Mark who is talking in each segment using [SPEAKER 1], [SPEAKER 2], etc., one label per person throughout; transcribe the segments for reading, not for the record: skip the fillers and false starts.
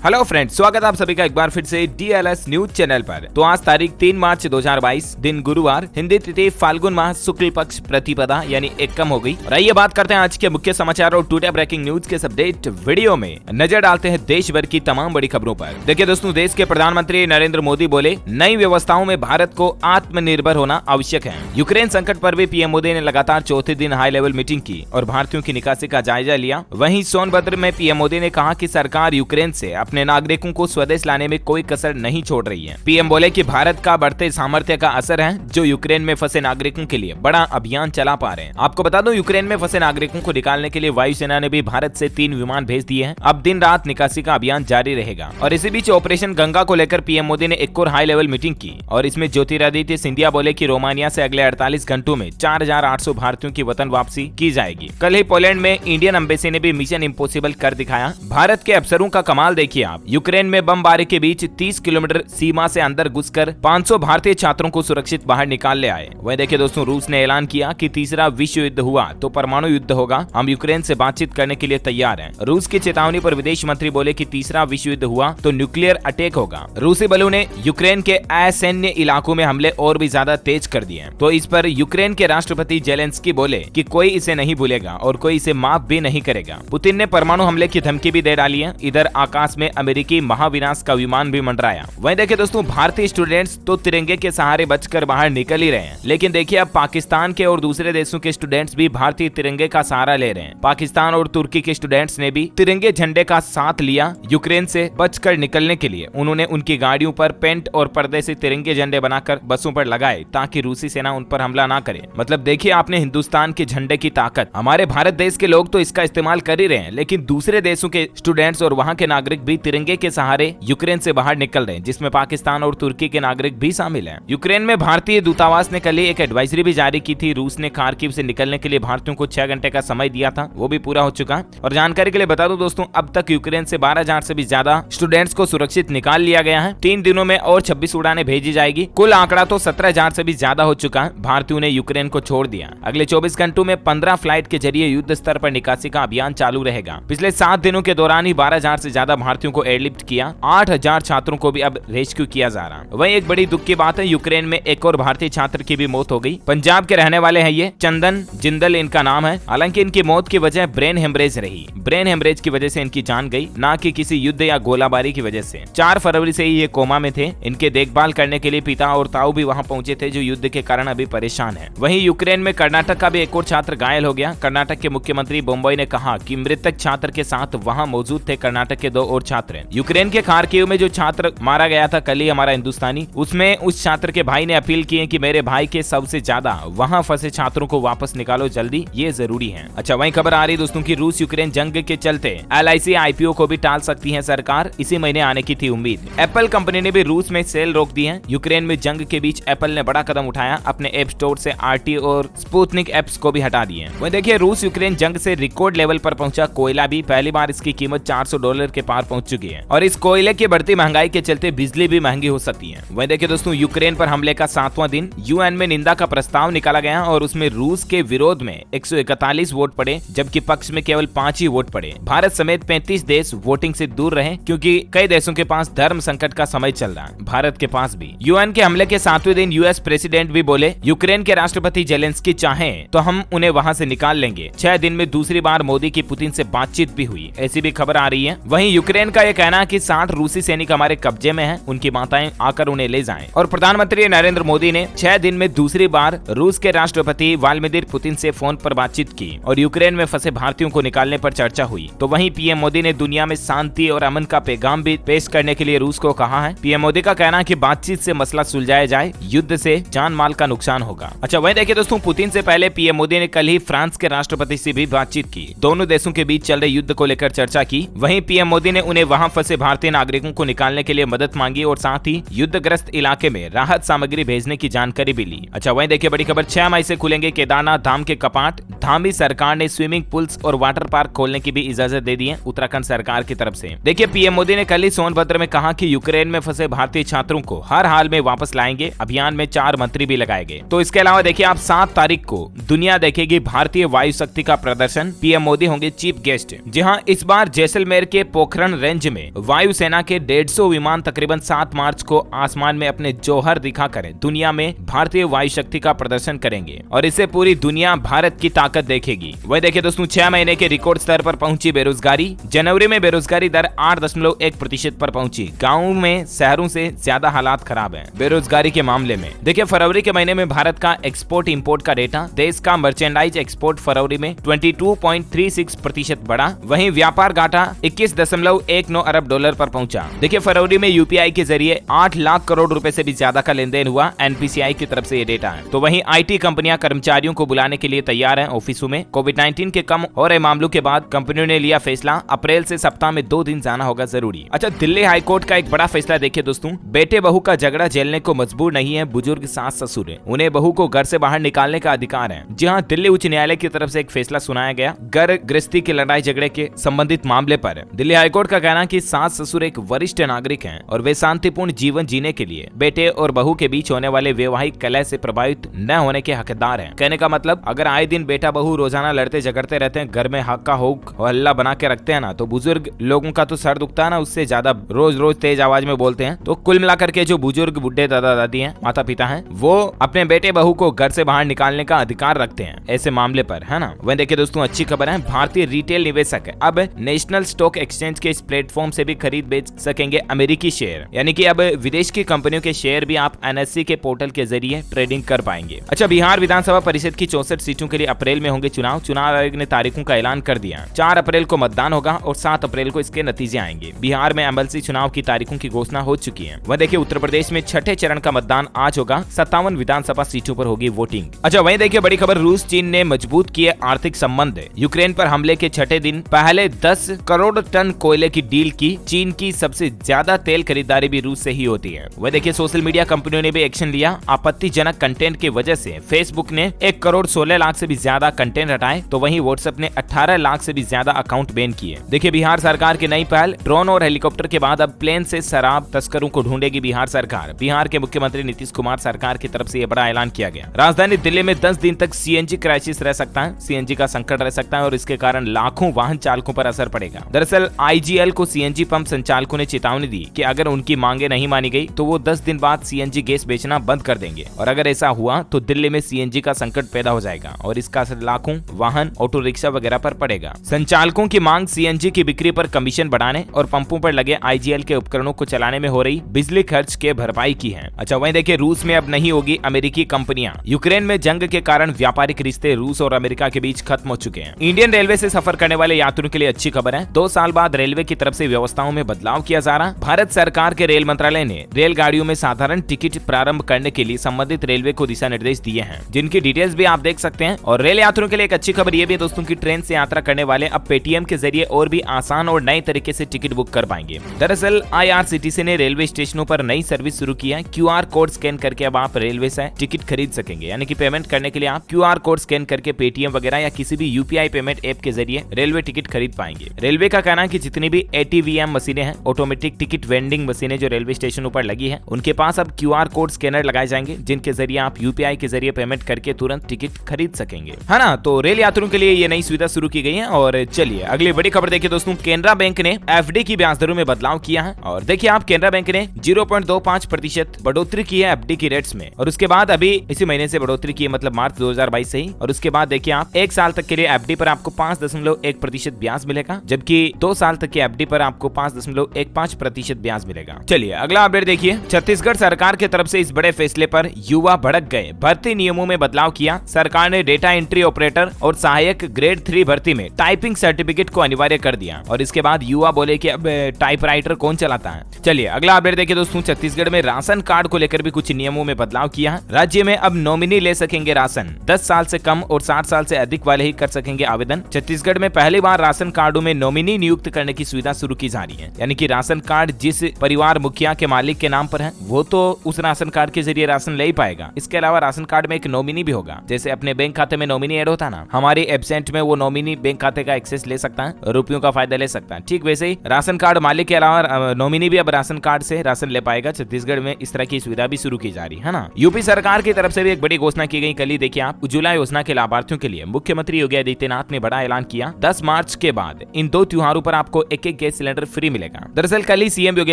[SPEAKER 1] Hello friends, स्वागत है आप सभी का एक बार फिर से DLS न्यूज चैनल पर। तो आज तारीख 3 मार्च 2022 दिन गुरुवार, हिंदी तिथि फाल्गुन माह शुक्ल पक्ष प्रतिपदा यानी एकम हो गई। और आइए बात करते हैं आज के मुख्य समाचार और टुडे ब्रेकिंग न्यूज के अपडेट वीडियो में नजर डालते हैं देश भर की तमाम बड़ी खबरों पर। देखिए दोस्तों, देश के प्रधानमंत्री नरेंद्र मोदी बोले नई व्यवस्थाओं में भारत को आत्मनिर्भर होना आवश्यक है। यूक्रेन संकट पर भी पीएम मोदी ने लगातार चौथे दिन हाई लेवल मीटिंग की और भारतीयों की निकासी का जायजा लिया। वहीं सोनभद्र में पीएम मोदी ने कहा कि सरकार यूक्रेन से अपने नागरिकों को स्वदेश लाने में कोई कसर नहीं छोड़ रही है। पीएम बोले कि भारत का बढ़ते सामर्थ्य का असर है जो यूक्रेन में फंसे नागरिकों के लिए बड़ा अभियान चला पा रहे हैं। आपको बता दो, यूक्रेन में फंसे नागरिकों को निकालने के लिए वायुसेना ने भी भारत से 3 विमान भेज दिए हैं। अब दिन रात निकासी का अभियान जारी रहेगा। और इसी बीच ऑपरेशन गंगा को लेकर पीएम मोदी ने एक और हाई लेवल मीटिंग की और इसमें ज्योतिरादित्य सिंधिया बोले कि रोमानिया से अगले 48 घंटों में 4800 भारतीयों की वतन वापसी की जाएगी। कल ही पोलैंड में इंडियन एम्बेसी ने भी मिशन इम्पॉसिबल कर दिखाया। भारत के अफसरों का कमाल देखिए आप। यूक्रेन में बमबारी के बीच 30 किलोमीटर सीमा से अंदर घुसकर 500 भारतीय छात्रों को सुरक्षित बाहर निकाल ले आए। वहीं देखिए दोस्तों, रूस ने ऐलान किया कि तीसरा विश्व युद्ध हुआ तो परमाणु युद्ध होगा, हम यूक्रेन से बातचीत करने के लिए तैयार हैं। रूस की चेतावनी पर विदेश मंत्री बोले कि तीसरा विश्व युद्ध हुआ तो न्यूक्लियर अटैक होगा। रूसी बलों ने यूक्रेन के असैन्य इलाकों में हमले और भी ज्यादा तेज कर दिए। तो इस पर यूक्रेन के राष्ट्रपति जेलेंस्की बोले कि कोई इसे नहीं भूलेगा और कोई इसे माफ भी नहीं करेगा। पुतिन ने परमाणु हमले की धमकी भी दे डाली है। इधर आकाश में अमेरिकी महाविनाश का विमान भी मंडराया। वहीं देखिए दोस्तों, भारतीय स्टूडेंट्स तो तिरंगे के सहारे बचकर बाहर निकल ही रहे हैं, लेकिन देखिए अब पाकिस्तान के और दूसरे देशों के स्टूडेंट्स भी भारतीय तिरंगे का सहारा ले रहे हैं। पाकिस्तान और तुर्की के स्टूडेंट्स ने भी तिरंगे झंडे का साथ लिया यूक्रेन से बचकर निकलने के लिए। उन्होंने उनकी गाड़ियों पर पेंट और पर्दे से तिरंगे झंडे बनाकर बसों पर लगाए ताकि रूसी सेना उन पर हमला ना करे। मतलब देखिए आपने हिंदुस्तान के झंडे की ताकत। हमारे भारत देश के लोग तो इसका इस्तेमाल कर ही रहे हैं, लेकिन दूसरे देशों के स्टूडेंट्स और वहाँ के नागरिक भी तिरंगे के सहारे यूक्रेन से बाहर निकल रहे हैं, जिसमें पाकिस्तान और तुर्की के नागरिक भी शामिल हैं। यूक्रेन में भारतीय दूतावास ने कल ही एक एडवाइजरी भी जारी की थी। रूस ने खार्किव से निकलने के लिए भारतीयों को 6 घंटे का समय दिया था, वो भी पूरा हो चुका है। और जानकारी के लिए बता दूं दोस्तों, अब तक यूक्रेन से 12,000 से भी ज्यादा स्टूडेंट्स को सुरक्षित निकाल लिया गया है। 3 दिनों में और 26 उड़ानें भेजी जाएगी। कुल आंकड़ा तो 17,000 से भी ज्यादा हो चुका है। भारतीयों ने यूक्रेन को छोड़ दिया। अगले 24 घंटों में 15 फ्लाइट के जरिए युद्ध स्तर पर निकासी का अभियान चालू रहेगा। पिछले 7 दिनों के दौरान ही 12,000 से ज्यादा भारतीयों को एयरलिफ्ट किया। 8,000 छात्रों को भी अब रेस्क्यू किया जा रहा है। वहीं एक बड़ी दुख की बात है, यूक्रेन में एक और भारतीय छात्र की भी मौत हो गई। पंजाब के रहने वाले हैं ये, चंदन जिंदल इनका नाम है। हालांकि इनकी मौत की वजह ब्रेन हेमरेज रही। ब्रेन हेमरेज की वजह से इनकी जान गई, ना कि किसी युद्ध या गोलाबारी की वजह से। 4 फरवरी से ही ये कोमा में थे। इनके देखभाल करने के लिए पिता और ताऊ भी वहां पहुंचे थे, जो युद्ध के कारण अभी परेशान है। वहीं यूक्रेन में कर्नाटक का भी एक और छात्र घायल हो गया। कर्नाटक के मुख्यमंत्री बम्बई ने कहा कि मृतक छात्र के साथ वहां मौजूद थे कर्नाटक के 2 और छात्र। यूक्रेन के खार्किव में जो छात्र मारा गया था कल ही, हमारा हिंदुस्तानी, उसमें उस छात्र के भाई ने अपील की है कि मेरे भाई के सबसे ज्यादा वहां फंसे छात्रों को वापस निकालो जल्दी, ये जरूरी है। अच्छा, वहीं खबर आ रही दोस्तों की रूस यूक्रेन जंग के चलते LIC IPO को भी टाल सकती है सरकार। इसी महीने आने की थी उम्मीद। एप्पल कंपनी ने भी रूस में सेल रोक दी है। यूक्रेन में जंग के बीच एप्पल ने बड़ा कदम उठाया, अपने ऐप स्टोर से RT और स्पुतनिक एप्स को भी हटा दिए। वहीं देखिए, रूस यूक्रेन जंग से रिकॉर्ड लेवल पर पहुंचा कोयला भी पहली बार इसकी कीमत $400 के पार पहुंच चुकी है। और इस कोयले की बढ़ती महंगाई के चलते बिजली भी महंगी हो सकती है। वहीं देखिए दोस्तों, यूक्रेन पर हमले का 7वां दिन UN में निंदा का प्रस्ताव निकाला गया और उसमें रूस के विरोध में 141 वोट पड़े, जबकि पक्ष में केवल 5 ही वोट पड़े। भारत समेत 35 देश वोटिंग से दूर रहे, क्योंकि कई देशों के पास धर्म संकट का समय चल रहा है। भारत के पास भी। UN के हमले के 7वें दिन US प्रेसिडेंट भी बोले यूक्रेन के राष्ट्रपति जेलेंस्की चाहें तो हम उन्हें वहां से निकाल लेंगे। 6 दिन में दूसरी बार मोदी की पुतिन से बातचीत भी हुई, ऐसी भी खबर आ रही है। वहीं यूक्रेन का यह कहना है कि 60 रूसी सैनिक हमारे कब्जे में हैं, उनकी माताएं आकर उन्हें ले जाएं। और प्रधानमंत्री नरेंद्र मोदी ने 6 दिन में दूसरी बार रूस के राष्ट्रपति व्लादिमीर पुतिन से फोन पर बातचीत की और यूक्रेन में फंसे भारतीयों को निकालने पर चर्चा हुई। तो वहीं पीएम मोदी ने दुनिया में शांति और अमन का पैगाम भी पेश करने के लिए रूस को कहा है। पीएम मोदी का कहना है कि बातचीत से मसला सुलझाया जाए, युद्ध से जान माल का नुकसान होगा। अच्छा, वहीं देखिए दोस्तों, पुतिन से पहले पीएम मोदी ने कल ही फ्रांस के राष्ट्रपति से भी बातचीत की। दोनों देशों के बीच चल रहे युद्ध को लेकर चर्चा की। वहीं पीएम मोदी ने उन्हें वहां फंसे भारतीय नागरिकों को निकालने के लिए मदद मांगी और साथ ही युद्धग्रस्त इलाके में राहत सामग्री भेजने की जानकारी भी ली। अच्छा, वहीं देखिए बड़ी खबर, 6 मई से खुलेंगे केदारनाथ धाम के कपाट। धामी सरकार ने स्विमिंग पूल्स और वाटर पार्क खोलने की भी इजाजत दे दी है उत्तराखंड सरकार की तरफ से। देखिए, पीएम मोदी ने कल ही सोनभद्र में कहा कि यूक्रेन में फंसे भारतीय छात्रों को हर हाल में वापस लाएंगे। अभियान में 4 मंत्री भी लगाए गए। तो इसके अलावा देखिए आप 7 तारीख को दुनिया देखेगी भारतीय वायु शक्ति का प्रदर्शन। पीएम मोदी होंगे चीफ गेस्ट। जी हाँ, इस बार जैसलमेर के पोखरण रेंज रेंज में वायुसेना के 150 विमान तकरीबन 7 मार्च को आसमान में अपने जौहर दिखाकर दुनिया में भारतीय वायु शक्ति का प्रदर्शन करेंगे और इससे पूरी दुनिया भारत की ताकत देखेगी। वही देखिए दोस्तों, 6 महीने के रिकॉर्ड स्तर पर पहुंची बेरोजगारी। जनवरी में बेरोजगारी दर 8.1% पर पहुंची। गाँव में शहरों से ज्यादा हालात खराब है बेरोजगारी के मामले में। देखिए फरवरी के महीने में भारत का एक्सपोर्ट इंपोर्ट का डेटा, देश का मर्चेंडाइज एक्सपोर्ट फरवरी में 22.36% बढ़ा। वहीं व्यापार घाटा 21.19 अरब डॉलर पर पहुंचा। देखिए फरवरी में यूपीआई के जरिए 8 लाख करोड़ रुपए से भी ज्यादा का लेन देन हुआ। एनपीसीआई की तरफ से ये डेटा है। तो वहीं आईटी कंपनियां कर्मचारियों को बुलाने के लिए तैयार हैं ऑफिसों में। कोविड-19 के कम हो रहे मामलों के बाद कंपनियों ने लिया फैसला, अप्रैल से सप्ताह में 2 दिन जाना होगा जरूरी। अच्छा, दिल्ली हाईकोर्ट का एक बड़ा फैसला देखिए दोस्तों, बेटे बहू का झगड़ा झेलने को मजबूर नहीं है बुजुर्ग सास ससुर, उन्हें बहू को घर से बाहर निकालने का अधिकार है। जी हाँ, दिल्ली उच्च न्यायालय की तरफ से एक फैसला सुनाया गया घर गृहस्थी के लड़ाई झगड़े के संबंधित मामले पर। दिल्ली हाईकोर्ट का कहना कि सास ससुर एक वरिष्ठ नागरिक हैं और वे शांतिपूर्ण जीवन जीने के लिए बेटे और बहू के बीच होने वाले वैवाहिक कलह से प्रभावित न होने के हकदार हैं। कहने का मतलब, अगर आए दिन बेटा बहू रोजाना लड़ते झगड़ते रहते हैं, घर में हक्का हो हल्ला बना के रखते हैं ना, तो बुजुर्ग लोगों का तो सर दुखता है ना, उससे ज्यादा रोज रोज तेज आवाज में बोलते हैं। तो कुल मिलाकर के जो बुजुर्ग बुढ़े दादा दादी हैं, माता पिता हैं, वो अपने बेटे बहू को घर से बाहर निकालने का अधिकार रखते हैं ऐसे मामले पर, है ना। वहीं देखिए दोस्तों, अच्छी खबर है, भारतीय रिटेल निवेशक अब नेशनल स्टॉक एक्सचेंज के इस प्लेटफॉर्म से भी खरीद बेच सकेंगे अमेरिकी शेयर। यानी कि अब विदेश की कंपनियों के शेयर भी आप एनएससी के पोर्टल के जरिए ट्रेडिंग कर पाएंगे। अच्छा, बिहार विधानसभा परिषद की 64 सीटों के लिए अप्रैल में होंगे चुनाव। चुनाव आयोग ने तारीखों का ऐलान कर दिया। 4 अप्रैल को मतदान होगा और 7 अप्रैल को इसके नतीजे आएंगे। बिहार में एमएलसी चुनाव की तारीखों की घोषणा हो चुकी है। वह देखिए उत्तर प्रदेश में 6ठे चरण का मतदान आज होगा। 57 विधानसभा सीटों पर होगी वोटिंग। अच्छा, वहीं देखिए बड़ी खबर, रूस चीन ने मजबूत किए आर्थिक संबंध। यूक्रेन पर हमले के 6ठे दिन पहले 10 करोड़ टन कोयले की डील की। चीन की सबसे ज्यादा तेल खरीदारी भी रूस से ही होती है। वह देखिए सोशल मीडिया कंपनियों ने भी एक्शन लिया। आपत्तिजनक कंटेंट की वजह से फेसबुक ने 1 करोड़ 16 लाख से भी ज्यादा कंटेंट हटाए, तो वहीं व्हाट्सएप ने 18 लाख से भी ज्यादा अकाउंट बैन किए। देखिए बिहार सरकार की नई पहल, ड्रोन और हेलीकॉप्टर के बाद अब प्लेन से शराब तस्करों को ढूंढेगी बिहार सरकार। बिहार के मुख्यमंत्री नीतीश कुमार सरकार की तरफ से यह बड़ा ऐलान किया गया। राजधानी दिल्ली में 10 दिन तक सीएनजी क्राइसिस रह सकता है। सीएनजी का संकट रह सकता है और इसके कारण लाखों वाहन चालकों पर असर पड़ेगा। दरअसल आईजीएल को सीएनजी पंप संचालकों ने चेतावनी दी कि अगर उनकी मांगे नहीं मानी गई तो वो 10 दिन बाद सीएनजी गैस बेचना बंद कर देंगे और अगर ऐसा हुआ तो दिल्ली में सीएनजी का संकट पैदा हो जाएगा और इसका असर लाखों वाहन, ऑटो रिक्शा वगैरह पर पड़ेगा। संचालकों की मांग सीएनजी की बिक्री पर कमीशन बढ़ाने और पंपों पर लगे आईजीएल के उपकरणों को चलाने में हो रही बिजली खर्च के भरपाई की है। अच्छा, वहीं देखिए रूस में अब नहीं होगी अमेरिकी कंपनियां। यूक्रेन में जंग के कारण व्यापारिक रिश्ते रूस और अमेरिका के बीच खत्म हो चुके हैं। इंडियन रेलवे से सफर करने वाले यात्रियों के लिए अच्छी खबर है। 2 साल बाद रेलवे की तरफ से व्यवस्थाओं में बदलाव किया जा रहा। भारत सरकार के रेल मंत्रालय ने रेलगाड़ियों में साधारण टिकट प्रारंभ करने के लिए संबंधित रेलवे को दिशा निर्देश दिए हैं, जिनकी डिटेल्स भी आप देख सकते हैं। और रेल यात्रियों के लिए एक अच्छी खबर ये भी दोस्तों की ट्रेन से यात्रा करने वाले अब पेटीएम के जरिए और भी आसान और नए तरीके से टिकट बुक कर पाएंगे। दरअसल आईआरसीटीसी ने रेलवे स्टेशनों पर नई सर्विस शुरू की है। क्यूआर कोड स्कैन करके अब आप रेलवे से टिकट खरीद सकेंगे। यानी कि पेमेंट करने के लिए आप क्यूआर कोड स्कैन करके पेटीएम वगैरह या किसी भी यूपीआई पेमेंट ऐप के जरिए रेलवे टिकट खरीद पाएंगे। रेलवे का कहना है कि जितनी भी एटीवीएम मशीनें हैं, ऑटोमेटिक टिकट वेंडिंग मशीनें जो रेलवे स्टेशनों पर लगी है, उनके पास अब क्यूआर कोड स्कैनर लगाए जाएंगे, जिनके जरिए आप यूपीआई के जरिए पेमेंट करके तुरंत टिकट खरीद सकेंगे, है ना। तो रेल यात्रियों के लिए ये नई सुविधा शुरू की गई है। और चलिए अगली बड़ी खबर देखिए दोस्तों, केनरा बैंक ने एफडी की ब्याज दरों में बदलाव किया है। और देखिए आप, केनरा बैंक ने 0.25% बढ़ोतरी की है एफडी की रेट्स में और उसके बाद अभी इसी महीने से बढ़ोतरी की है, मतलब मार्च 2022 से ही। और उसके बाद देखिए आप 1 साल तक के लिए एफडी पर आपको 5.1% ब्याज मिलेगा, जबकि 2 साल तक की एफडी पर आपको 5.15% ब्याज मिलेगा। चलिए अगला अपडेट देखिए, छत्तीसगढ़ सरकार की तरफ से इस बड़े फैसले पर युवा भड़क गए। भर्ती नियमों में बदलाव किया। सरकार ने डेटा एंट्री ऑपरेटर और सहायक ग्रेड 3 भर्ती में टाइपिंग सर्टिफिकेट को अनिवार्य कर दिया और इसके बाद युवा बोले कि अब टाइपराइटर कौन चलाता है। चलिए अगला अपडेट देखिए दोस्तों, छत्तीसगढ़ में राशन कार्ड को लेकर भी कुछ नियमों में बदलाव किया है। राज्य में अब नॉमिनी ले सकेंगे राशन। 10 साल से कम और 60 साल से अधिक वाले ही कर सकेंगे आवेदन। छत्तीसगढ़ में पहली बार राशन कार्डों में नॉमिनी नियुक्त करने की सुविधा शुरू की जा रही है। यानी कि राशन कार्ड जिस परिवार मुखिया के मालिक के नाम पर है, वो तो उस राशन कार्ड के जरिए राशन ले ही पाएगा। इसके अलावा राशन कार्ड में एक नॉमिनी भी होगा। जैसे अपने बैंक खाते में नॉमिनी ऐड होता है ना, हमारे एब्सेंट में वो नॉमिनी बैंक खाते का एक्सेस ले सकता है, रुपयों का फायदा ले सकता है। ठीक वैसे ही राशन कार्ड मालिक के अलावा नॉमिनी भी अब राशन कार्ड से राशन ले पाएगा। छत्तीसगढ़ में इस तरह की सुविधा भी शुरू की जा रही है ना। यूपी सरकार की तरफ से भी एक बड़ी घोषणा की गई। कल ही देखिए आप, उज्ज्वला योजना के लाभार्थियों के लिए मुख्यमंत्री योगी आदित्यनाथ ने बड़ा ऐलान किया। 10 मार्च के बाद इन 2 त्योहारों पर आपको 1-1 गैस सिलेंडर फ्री मिलेगा। दरअसल कल ही सीएम योगी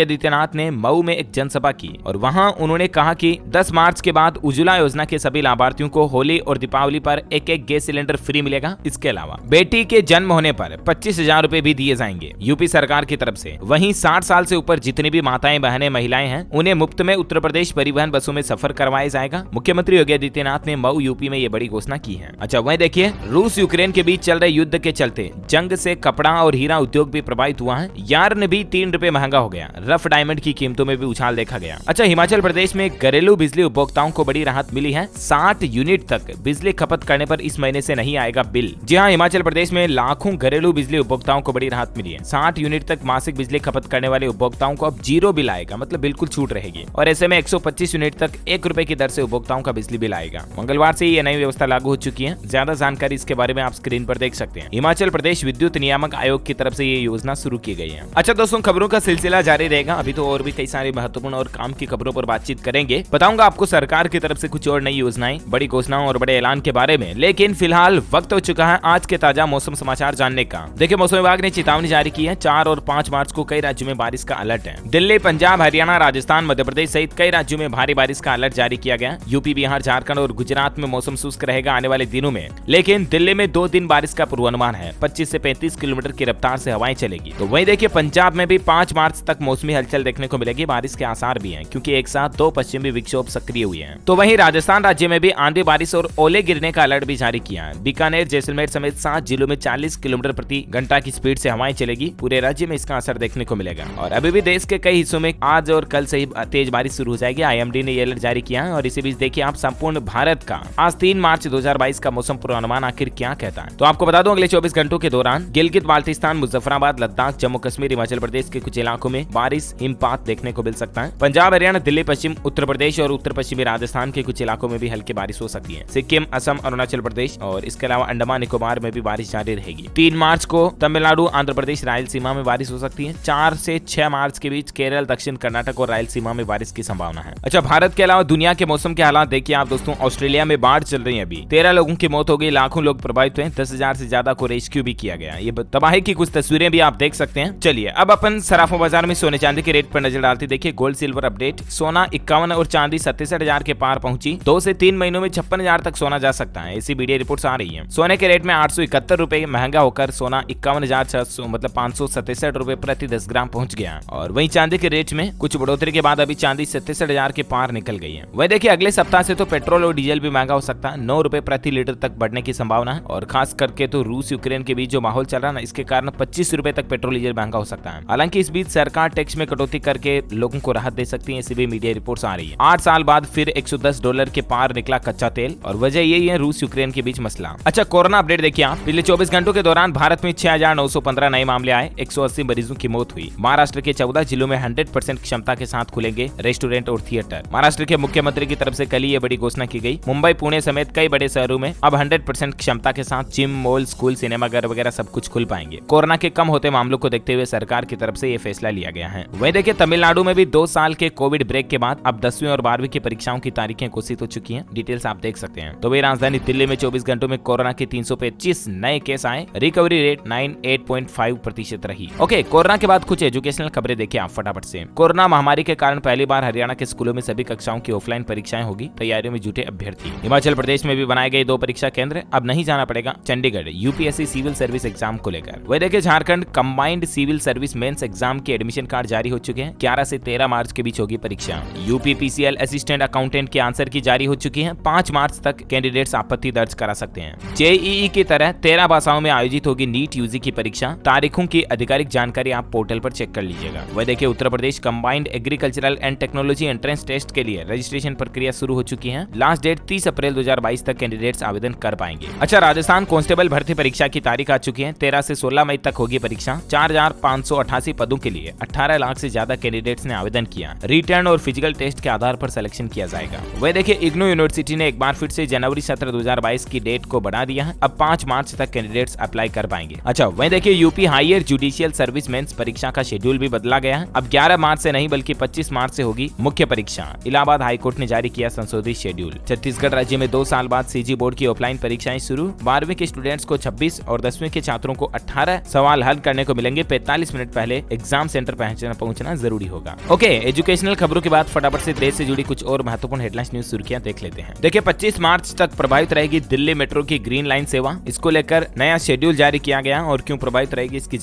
[SPEAKER 1] आदित्यनाथ ने मऊ में एक जनसभा की और वहां उन्होंने कहा कि 10 मार्च के बाद उज्ज्वला योजना के सभी लाभार्थियों को होली और दीपावली पर एक गैस सिलेंडर फ्री मिलेगा। इसके अलावा बेटी के जन्म होने पर 25,000 रूपए भी दिए जाएंगे यूपी सरकार की तरफ से। वहीं 60 साल से ऊपर जितनी भी माताएं, बहनें, महिलाएं हैं उन्हें मुफ्त में उत्तर प्रदेश परिवहन बसों में सफर करवाया जाएगा। मुख्यमंत्री योगी आदित्यनाथ ने मऊ यूपी में ये बड़ी घोषणा की है। अच्छा वहीं देखिए, रूस यूक्रेन के बीच चल रहे युद्ध के चलते जंग से कपड़ा और हीरा उद्योग भी प्रभावित हुआ है। यार्न भी 3 रुपए महंगा हो गया। रफ डायमंड की कीमतों में भी उछाल देखा गया। अच्छा, हिमाचल प्रदेश में घरेलू बिजली उपभोक्ताओं को बड़ी राहत मिली है। 60 यूनिट तक बिजली खपत करने पर इस महीने से नहीं आएगा बिल। जी हाँ, हिमाचल प्रदेश में लाखों घरेलू बिजली उपभोक्ताओं को बड़ी राहत मिली है। 60 यूनिट तक मासिक बिजली खपत करने वाले उपभोक्ताओं को अब 0 बिल आएगा, मतलब बिल्कुल छूट रहेगी। और ऐसे में 125 यूनिट तक 1 रुपए की दर से उपभोक्ताओं का बिजली बिल आएगा। मंगलवार से ये नई व्यवस्था लागू हो चुकी है। ज्यादा जानकारी इसके बारे में आप स्क्रीन पर देख सकते हैं। हिमाचल प्रदेश विद्युत नियामक आयोग की तरफ से ये योजना शुरू की गई है। अच्छा दोस्तों, खबरों का सिलसिला जारी रहेगा। अभी तो और भी कई सारी महत्वपूर्ण और काम की खबरों पर बातचीत करेंगे। बताऊंगा आपको सरकार की तरफ से कुछ और नई योजनाएं, बड़ी घोषणाओं और बड़े ऐलान के बारे में। लेकिन फिलहाल वक्त हो चुका है आज के ताजा मौसम समाचार जानने का। देखिए, मौसम विभाग ने चेतावनी जारी की है। 4 और 5 मार्च को कई राज्यों में बारिश का अलर्ट है। दिल्ली, पंजाब, हरियाणा, राजस्थान, मध्य प्रदेश सहित कई राज्यों में भारी बारिश का अलर्ट जारी किया गया। यूपी, बिहार, झारखंड और गुजरात में मौसम शुष्क रहेगा आने वाले दिनों में। लेकिन दिल्ली में 2 दिन बारिश का पूर्वानुमान है। 25 से 35 किलोमीटर की रफ्तार से हवाएं चलेगी। तो वहीं देखिए, पंजाब में भी 5 मार्च तक मौसमी हलचल देखने को मिलेगी। बारिश के आसार भी हैं, क्योंकि एक साथ 2 पश्चिमी विक्षोभ सक्रिय हुए हैं। तो वहीं राजस्थान राज्य में भी आंधी, बारिश और ओले गिरने का अलर्ट भी जारी किया है। बीकानेर, जैसलमेर समेत 7 जिलों में 40 किलोमीटर प्रति घंटा की स्पीड से हवाएं चलेगी। पूरे राज्य में इसका असर देखने को मिलेगा। और अभी भी देश के कई हिस्सों में आज और कल से ही तेज बारिश शुरू हो जाएगी। IMD ने यह अलर्ट जारी किया है। और इसी बीच देखिए आप संपूर्ण भारत का आज 3 मार्च 2022 का मौसम पूर्वानुमान आखिर क्या कहता है। तो आपको बता दूं, अगले 24 घंटों के दौरान गिलगित बाल्टिस्तान, मुजफ्फराबाद, लद्दाख, जम्मू कश्मीर, हिमाचल प्रदेश के कुछ इलाकों में बारिश, हिमपात देखने को मिल सकता है। पंजाब, हरियाणा, दिल्ली, पश्चिम उत्तर प्रदेश और उत्तर पश्चिमी राजस्थान के कुछ इलाकों में भी हल्की बारिश हो सकती है। सिक्किम, असम, अरुणाचल प्रदेश और इसके अलावा अंडमान निकोबार में भी बारिश जारी रहेगी। 3 मार्च को तमिलनाडु, आंध्र प्रदेश, रायलसीमा में बारिश हो सकती है। 4 से 6 मार्च के बीच केरल, दक्षिण कर्नाटक और रायलसीमा में बारिश की संभावना है। अच्छा, भारत के अलावा दुनिया के मौसम के हालात देखिए आप दोस्तों। ऑस्ट्रेलिया में बाढ़ चल रही है। अभी 13 लोगों की मौत हो गई, लाखों लोग प्रभावित हुए, 10,000 से ज्यादा को रेस्क्यू भी किया गया। ये तबाही की कुछ तस्वीरें भी आप देख सकते हैं। चलिए अब अपन सराफों बाजार में सोने चांदी के रेट पर नजर डालते। देखिए गोल्ड सिल्वर अपडेट। सोना 51 और चांदी 67,000 के पार पहुंची। 2 से 3 महीनों में 56,000 तक सोना जा सकता है, ऐसी मीडिया रिपोर्ट्स आ रही है। सोने के रेट में 871 रुपए महंगा होकर सोना 51,600 मतलब 567 रुपए प्रति 10 ग्राम पहुंच गया। और वहीं चांदी के रेट में कुछ बढ़ोतरी के बाद अभी चांदी 67,000 के पार निकल गई है। वही देखिए अगले सप्ताह से तो पेट्रोल और डीजल भी महंगा हो सकता है। 9 रुपए प्रति लीटर तक बढ़ने की संभावना है। और खास करके तो रूस यूक्रेन के बीच जो माहौल चल रहा है ना, इसके कारण 25 रुपए तक पेट्रोल डीजल महंगा हो सकता है। हालांकि इस बीच सरकार टैक्स में कटौती करके लोगों को राहत दे सकती है, ऐसी भी मीडिया रिपोर्ट्स आ रही है। 8 साल बाद फिर $110 के पार निकला कच्चा तेल और वजह यही है रूस यूक्रेन के बीच मसला। अच्छा, कोरोना अपडेट देखिए आप। पिछले 24 घंटों के दौरान भारत में 6,915 नए मामले आए, 180 मरीजों की मौत हुई। महाराष्ट्र के 14 जिलों में 100% क्षमता के साथ खुलेंगे रेस्टोरेंट और थिएटर। महाराष्ट्र के मुख्यमंत्री की तरफ से कल ही ये बड़ी घोषणा की गई। मुंबई, पुणे समेत कई बड़े शहरों में अब 100% क्षमता के साथ जिम, मॉल, स्कूल, सिनेमाघर वगैरह सब कुछ खुल पाएंगे। कोरोना के कम होते मामलों को देखते हुए सरकार की तरफ से ये फैसला लिया गया है। वहीं देखिए तमिलनाडु में भी 2 साल के कोविड ब्रेक के बाद अब 10वीं और 12वीं की परीक्षाओं की तारीखें घोषित हो चुकी हैं। डिटेल्स आप देख सकते हैं। तो वही राजधानी दिल्ली में 24 घंटों में कोरोना के 325 नए केस आए। रिकवरी रेट 98.5% रही। ओके, कोरोना के बाद कुछ एजुकेशनल खबरें देखिए आप फटाफट से। कोरोना महामारी के कारण पहली बार हरियाणा के स्कूलों में सभी कक्षाओं की ऑफलाइन परीक्षाएं होगी। तैयारियों में जुटे अभ्यर्थी। हिमाचल प्रदेश में भी बनाए गए 2 परीक्षा केंद्र। अब नहीं जाना पड़ेगा Chandigarh UPSC civil service exam को लेकर। वही देखिए Jharkhand combined civil service mains exam के एडमिशन कार्ड जारी हो चुके हैं। 11 से 13 मार्च के बीच होगी परीक्षा। यूपी पीसीएल असिस्टेंट अकाउंटेंट की आंसर की जारी हो चुकी है। 5 मार्च तक कैंडिडेट्स आपत्ति दर्ज करा सकते हैं। जेईई की तरह 13 भाषाओं में आयोजित होगी नीट यूजी की परीक्षा। तारीखों की आधिकारिक जानकारी आप पोर्टल पर चेक कर लीजिएगा। वह देखिए Uttar Pradesh combined agricultural and technology entrance test के लिए रजिस्ट्रेशन प्रक्रिया शुरू हो चुकी है। लास्ट डेट 30 अप्रैल 2022 तक कैंडिडेट्स आवेदन कर पाएंगे। अच्छा, राजस्थान कांस्टेबल भर्ती परीक्षा की तारीख आ चुकी है। 13 से 16 मई तक होगी परीक्षा। 4,588 पदों के लिए 18 लाख से ज्यादा कैंडिडेट्स ने आवेदन किया। रिटर्न और फिजिकल टेस्ट के आधार पर सिलेक्शन किया जाएगा। वह देखिए इग्नू यूनिवर्सिटी ने एक बार फिर से जनवरी 17 2022 की डेट को बढ़ा दिया है। अब 5 मार्च तक कैंडिडेट्स अप्लाई कर पाएंगे। अच्छा, वहीं देखिए UP higher judicial service mains परीक्षा का शेड्यूल भी बदला गया है। अब 11 मार्च से नहीं बल्कि 25 मार्च से होगी मुख्य परीक्षा। इलाहाबाद हाईकोर्ट ने जारी किया संशोधित शेड्यूल। छत्तीसगढ़ राज्य में 2 साल बाद सीजी बोर्ड की ऑफलाइन परीक्षाएं शुरू। 12वीं के स्टूडेंट्स को 26 और 10वीं के छात्रों को 18 सवाल हल करने को मिलेंगे मिलेंगे 45 मिनट पहले एग्जाम सेंटर पहुंचना जरूरी होगा। ओके, एजुकेशनल खबरों के बाद फटाफट से देश से जुड़ी कुछ और महत्वपूर्ण हेडलाइंस न्यूज सुर्खियां देख लेते हैं। देखिए 25 मार्च तक प्रभावित रहेगी दिल्ली मेट्रो की ग्रीन लाइन सेवा। इसको लेकर नया शेड्यूल जारी किया गया और क्यों प्रभावित रहेगी इसकी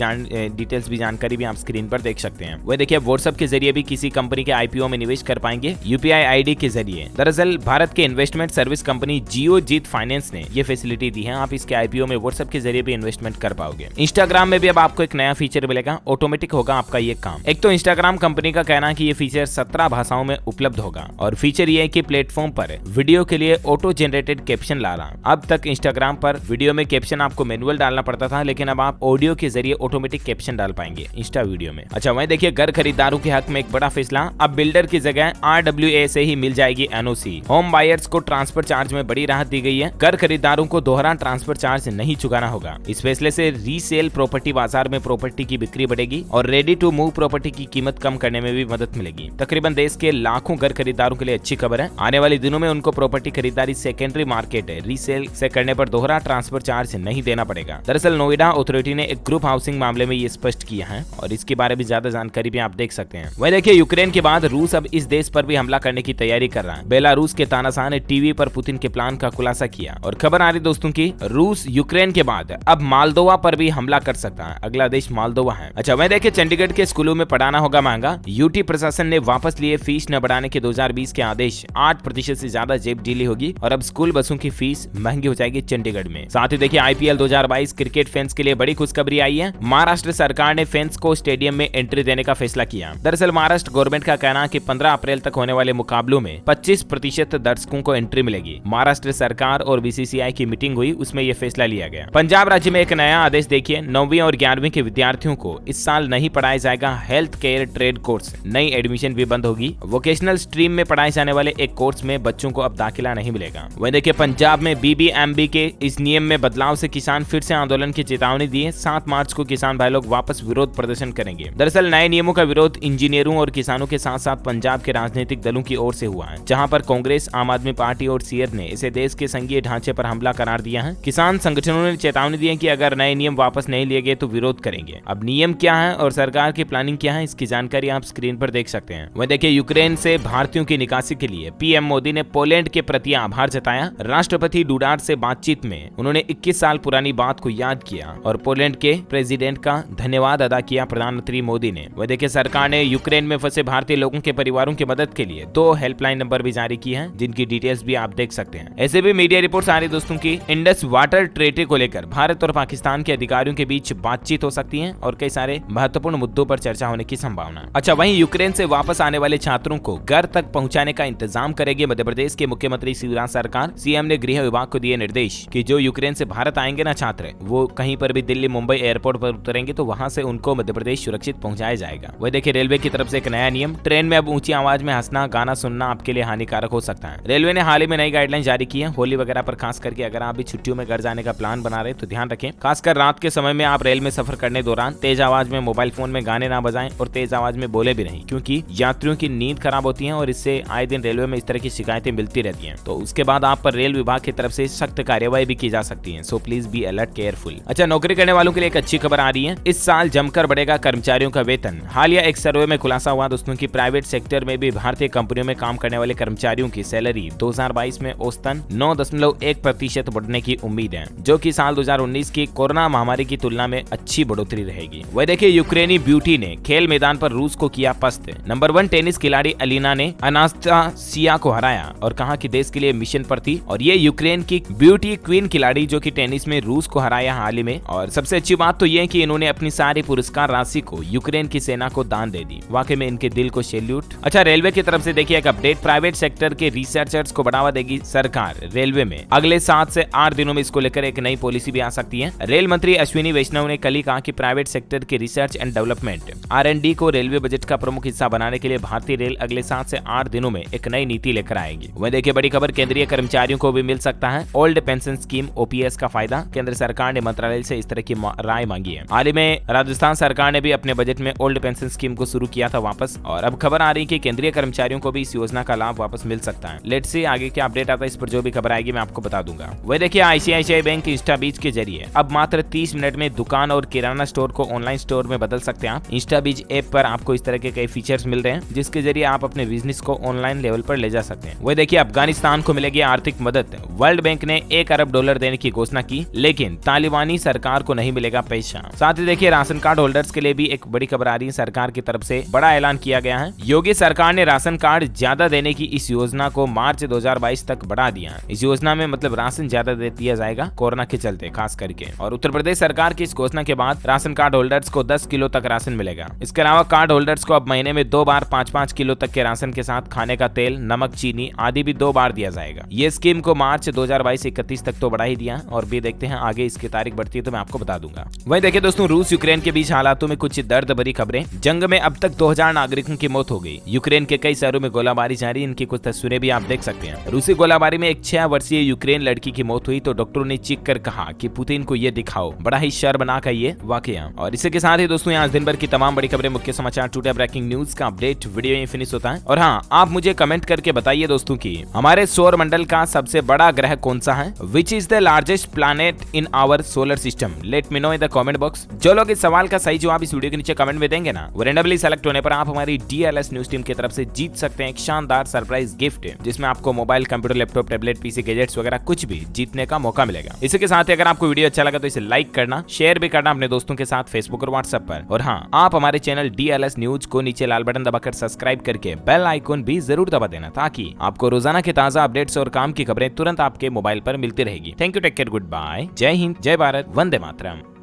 [SPEAKER 1] डिटेल्स भी जानकारी भी आप स्क्रीन पर देख सकते हैं। वह देखिए व्हाट्सएप के जरिए भी किसी कंपनी के आईपीओ में निवेश कर पाएंगे यूपीआई आईडी के जरिए। दरअसल भारत के investment service company Geojit finance ने ये फैसिलिटी दी है, आप इसके आईपीओ में व्हाट्सएप के जरिए भी इन्वेस्टमेंट कर पाओगे। इंस्टाग्राम में भी अब आपको एक नया फीचर मिलेगा, ऑटोमेटिक होगा आपका ये काम। एक तो इंस्टाग्राम कंपनी का कहना है कि ये फीचर 17 भाषाओं में उपलब्ध होगा और फीचर ये है कि प्लेटफॉर्म पर वीडियो के लिए ऑटो जनरेटेड कैप्शन ला रहा। अब तक इंस्टाग्राम पर वीडियो में कैप्शन आपको मैनुअल डालना पड़ता था, लेकिन अब आप ऑडियो के जरिए ऑटोमेटिक कैप्शन डाल पाएंगे इंस्टा वीडियो में। अच्छा वहीं देखिए घर खरीदारों के हक में एक बड़ा फैसला, अब बिल्डर की जगह RWA से ही मिल जाएगी NOC। होम बायर्स को ट्रांसफर चार्ज में बड़ी राहत दी गई है। घर खरीदारों को दोहरा ट्रांसफर चार्ज नहीं चुकाना होगा। इस फैसले से रीसेल प्रॉपर्टी बाजार में प्रॉपर्टी की बिक्री बढ़ेगी और रेडी टू मूव प्रॉपर्टी की कीमत कम करने में भी मदद मिलेगी। तकरीबन देश के लाखों घर खरीदारों के लिए अच्छी खबर है। आने वाले दिनों में उनको प्रॉपर्टी खरीदारी सेकेंडरी मार्केट रीसेल से करने पर दोहरा ट्रांसफर चार्ज नहीं देना पड़ेगा। दरअसल नोएडा अथॉरिटी ने एक ग्रुप हाउसिंग मामले में ये स्पष्ट किया है और इसके बारे में ज्यादा जानकारी भी आप देख सकते हैं। वही देखिए यूक्रेन के बाद रूस अब इस देश पर भी हमला करने की तैयारी कर रहा है। बेलारूस के तानाशाह ने टीवी पर पुतिन के प्लान का खुलासा किया और खबर आ रही दोस्तों की रूस यूक्रेन के बाद अब मालदोवा पर भी हमला कर सकता है। अगला देश मालदोवा है। अच्छा वह देखिए चंडीगढ़ के स्कूलों में पढ़ाना होगा महंगा। यूटी प्रशासन ने वापस लिए फीस न बढ़ाने के 2020 के आदेश। 8% से ज्यादा जेब ढीली होगी और अब स्कूल बसों की फीस महंगी हो जाएगी चंडीगढ़ में। साथ ही देखिए IPL 2022 क्रिकेट फैंस के लिए बड़ी खुशखबरी आई है। महाराष्ट्र सरकार ने फैंस को स्टेडियम में एंट्री देने का फैसला किया। दरअसल महाराष्ट्र गवर्नमेंट का कहना है कि 15 अप्रैल तक होने वाले मुकाबलों में 25% दर्शकों को एंट्री मिलेगी। महाराष्ट्र सरकार और BCCI की मीटिंग हुई, उसमें यह फैसला लिया गया। पंजाब राज्य में एक नया आदेश देखिए, 9वीं और 11वीं के विद्यार्थियों को इस साल नहीं पढ़ाया जाएगा हेल्थ केयर ट्रेड कोर्स। नई एडमिशन भी बंद होगी। वोकेशनल स्ट्रीम में पढ़ाए जाने वाले एक कोर्स में बच्चों को अब दाखिला नहीं मिलेगा। वहीं देखिए पंजाब में BBMB के इस नियम में बदलाव से किसान फिर से आंदोलन की चेतावनी दी है। 7 मार्च को किसान भाई लोग वापस विरोध प्रदर्शन करेंगे। दरअसल नए नियमों का विरोध इंजीनियरों और किसानों के साथ साथ पंजाब के राजनीतिक दलों की ओर से हुआ है, जहां पर कांग्रेस, आम आदमी पार्टी और CR ने इसे देश के संघीय ढांचे पर हमला करार दिया है। किसान संगठनों ने चेतावनी दी है कि अगर नए नियम वापस नहीं लिए गए तो विरोध करेंगे। अब नियम क्या है और सरकार की प्लानिंग क्या है, इसकी जानकारी आप स्क्रीन पर देख सकते हैं। वह देखिए यूक्रेन से भारतीयों की निकासी के लिए PM मोदी ने पोलैंड के प्रति आभार जताया। राष्ट्रपति डुडार्ट से बातचीत में उन्होंने 21 साल पुरानी बात को याद किया और पोलैंड के प्रेसिडेंट का धन्यवाद अदा किया प्रधानमंत्री मोदी ने। वह देखिए सरकार ने यूक्रेन में फंसे भारतीय लोगों के परिवारों की मदद के लिए 2 हेल्पलाइन नंबर भी जारी किए हैं, जिनकी डिटेल्स भी आप देख सकते हैं। ऐसे भी मीडिया रिपोर्ट्स आ रही दोस्तों की इंडस वाटर ट्रीटी को लेकर भारत और पाकिस्तान के अधिकारियों के बीच बातचीत हो सकती है और कई सारे महत्वपूर्ण मुद्दों पर चर्चा होने की संभावना। अच्छा वहीं यूक्रेन से वापस आने वाले छात्रों को घर तक पहुंचाने का इंतजाम करेगी मध्य प्रदेश के मुख्यमंत्री शिवराज सरकार। CM ने गृह विभाग को दिए निर्देश कि जो यूक्रेन से भारत आएंगे ना छात्र, वो कहीं पर भी दिल्ली मुंबई एयरपोर्ट पर उतरेंगे तो वहां से उनको मध्य प्रदेश सुरक्षित पहुंचाया जाएगा। वह देखिए रेलवे की तरफ से एक नया नियम, ट्रेन में अब ऊंची आवाज में हंसना गाना सुनना आपके लिए हानिकारक हो सकता है। रेलवे ने हाल ही में नई गाइडलाइन जारी की है होली वगैरह पर, खास करके अगर आप भी छुट्टियों में घर जाने का प्लान बना रहे तो ध्यान रखें। खासकर रात के समय में आप रेल में सफर करने दौरान तेज आवाज में मोबाइल फोन में गाने ना बजाएं और तेज आवाज में बोले भी नहीं, क्योंकि यात्रियों की नींद खराब होती है और इससे आए दिन रेलवे में इस तरह की शिकायतें मिलती रहती हैं। तो उसके बाद आप पर रेल विभाग की तरफ से सख्त कार्यवाही भी की जा सकती है। So please be alert careful. अच्छा नौकरी करने वालों के लिए एक अच्छी खबर आ रही है, इस साल जमकर बढ़ेगा कर्मचारियों का वेतन। हालिया एक सर्वे में खुलासा हुआ दोस्तों की प्राइवेट सेक्टर में भी भारतीय कंपनियों में काम करने वाले कर्मचारियों की सैलरी 2022 में औसतन 9.1% बढ़ने की उम्मीद है, जो कि साल 2019 की कोरोना महामारी की तुलना में अच्छी बढ़ोतरी रहेगी। वह देखिए यूक्रेनी ब्यूटी ने खेल मैदान पर रूस को किया पस्त। नंबर 1 टेनिस खिलाड़ी अलीना ने अनास्तासिया को हराया और कहा कि देश के लिए मिशन पर थी। और ये यूक्रेन की ब्यूटी क्वीन खिलाड़ी जो कि टेनिस में रूस को हराया हाल ही में। और सबसे अच्छी बात तो ये है कि इन्होंने अपनी सारी पुरस्कार राशि को यूक्रेन की सेना को दान दे दी। वाकई में इनके दिल को सैल्यूट। अच्छा रेलवे की तरफ से देखिए एक अपडेट, प्राइवेट सेक्टर के रिसर्चर्स को बढ़ावा देगी सरकार। रेलवे में अगले 7 से 8 दिनों में इसको लेकर एक नई पॉलिसी भी आ सकती है। रेल मंत्री अश्विनी वैष्णव ने कल ही कहा कि प्राइवेट सेक्टर के रिसर्च एंड डेवलपमेंट R&D को रेलवे बजट का प्रमुख हिस्सा बनाने के लिए भारतीय रेल अगले 7 से 8 दिनों में एक नई नीति लेकर आएगी। वह देखिए बड़ी खबर, केंद्रीय कर्मचारियों को भी मिल सकता है ओल्ड पेंशन स्कीम OPS का फायदा। केंद्र सरकार ने मंत्रालय से इस तरह की राय मांगी है। हाल ही में राजस्थान सरकार ने भी अपने बजट में ओल्ड पेंशन स्कीम को शुरू किया था वापस, और अब खबर आ रही है कि केंद्रीय कर्मचारियों को भी इस योजना का लाभ वापस मिल सकता है। लेट्स सी आगे क्या अपडेट आता है, इस पर जो भी खबर आएगी मैं आपको बता दूंगा। वह देखिए ICICI बैंक इंस्टा बीच के जरिए अब मात्र 30 मिनट में दुकान और किराना स्टोर को ऑनलाइन स्टोर में बदल सकते हैं आप। इंस्टाबीज ऐप पर आपको इस तरह के कई फीचर्स मिल रहे हैं जिसके जरिए आप अपने बिजनेस को ऑनलाइन लेवल पर ले जा सकते हैं। वही देखिए अफगानिस्तान को मिलेगी आर्थिक मदद। वर्ल्ड बैंक ने $1 अरब देने की घोषणा की, लेकिन तालिबानी सरकार को नहीं मिलेगा पैसा। साथ ही देखिए राशन कार्ड होल्डर्स के लिए भी एक बड़ी खबर आ रही है, सरकार की तरफ से बड़ा ऐलान किया गया है। योगी सरकार ने राशन कार्ड ज्यादा देने की इस योजना को मार्च 2022 तक बढ़ा दिया। इस योजना में मतलब राशन ज्यादा दे दिया जाएगा कोरोना के चलते खास करके। और उत्तर प्रदेश सरकार की इस घोषणा के बाद राशन कार्ड होल्डर्स को 10 किलो तक राशन मिलेगा। इसके अलावा कार्ड होल्डर्स को अब महीने में 2 बार 5-5 किलो तक के राशन के साथ खाने का तेल, नमक, चीनी आदि भी 2 बार दिया जाएगा। ये स्कीम को मार्च 2022-31 तक तो बढ़ा ही दिया और भी देखते हैं आगे इसकी तारीख बढ़ती है तो मैं आपको बता दूंगा। वहीं देखिए दोस्तों रूस यूक्रेन के बीच हालातों में कुछ दर्द भरी खबरें। जंग में अब तक 2000 नागरिकों की मौत हो गई। यूक्रेन के कई शहरों में गोलाबारी जारी, इनकी कुछ तस्वीरें भी आप देख सकते हैं। रूसी गोलाबारी में एक 6 वर्षीय यूक्रेन लड़की की मौत हुई तो डॉक्टरों ने चीख कर कहा कि पुतिन को ये दिखाओ। बड़ा ही शर्मनाक है ये वाकया। और इसी के साथ ही दोस्तों आज दिन भर की तमाम बड़ी खबरें, मुख्य समाचार, टुडे ब्रेकिंग न्यूज का अपडेट वीडियो में फिनिश होता है। और हाँ, आप मुझे कमेंट करके बताइए दोस्तों की हमारे सौर मंडल का सबसे बड़ा ग्रह कौन सा है? Which is the largest planet in our solar system? Let me know in the comment box. जो लोग इस सवाल का सही जवाब इस वीडियो के नीचे कमेंट में देंगे ना, वो रेंडमली सेलेक्ट होने पर आप हमारी DLS न्यूज टीम की तरफ से जीत सकते हैं एक शानदार सरप्राइज गिफ्ट, जिसमें आपको mobile, computer, laptop, tablet, PC, gadgets वगैरह कुछ भी जीतने का मौका मिलेगा। इसी के साथ ही अगर आपको वीडियो अच्छा लगा तो इसे लाइक करना, शेयर भी करना अपने दोस्तों के साथ फेसबुक और व्हाट्सएप पर। और हाँ, आप हमारे चैनल DLS न्यूज को नीचे लाल बटन दबाकर सब्सक्राइब करके बेल आइकन भी जरूर दबा देना ताकि आपको रोजाना के ताजा अपडेट्स और काम की खबरें तुरंत आपके मोबाइल पर मिलती रहेगी। Thank you, take care, good bye, जय हिंद, जय भारत, वंदे मातरम।